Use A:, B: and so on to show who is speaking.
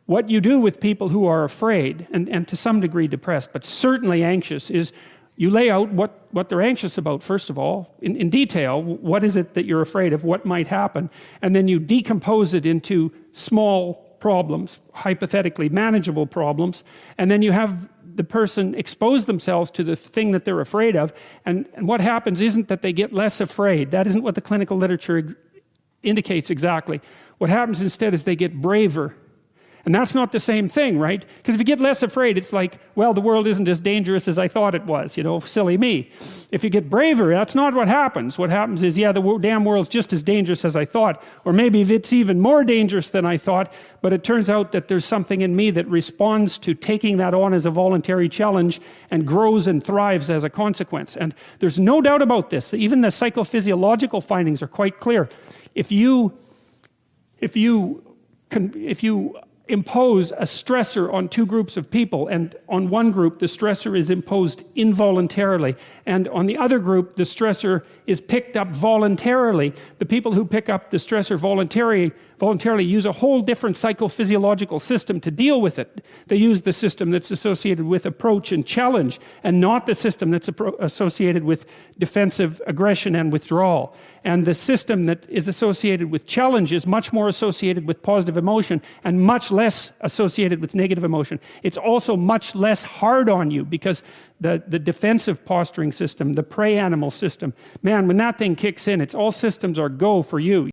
A: what you do with people who are afraid and to some degree depressed, but certainly anxious, is you lay out what they're anxious about, first of all, in detail. What is it that you're afraid of? What might happen? And then you decompose it into small problems, hypothetically manageable problems, and then you have the person expose themselves to the thing that they're afraid of, and what happens isn't that they get less afraid. That isn't what the clinical literature indicates exactly. What happens instead is they get braver. And that's not the same thing, right? Because if you get less afraid, it's like, well, the world isn't as dangerous as I thought it was, you know, silly me. If you get braver, that's not what happens. What happens is, yeah, the damn world's just as dangerous as I thought, or maybe it's even more dangerous than I thought, but it turns out that there's something in me that responds to taking that on as a voluntary challenge and grows and thrives as a consequence. And there's no doubt about this. Even the psychophysiological findings are quite clear. If you impose a stressor on two groups of people, and on one group the stressor is imposed involuntarily, and on the other group the stressor is picked up voluntarily, the people who pick up the stressor voluntarily use a whole different psychophysiological system to deal with it. They use the system that's associated with approach and challenge, and not the system that's associated with defensive aggression and withdrawal. And the system that is associated with challenge is much more associated with positive emotion and much less associated with negative emotion. It's also much less hard on you, because the defensive posturing system, the prey animal system, man, when that thing kicks in, it's all systems are go for you.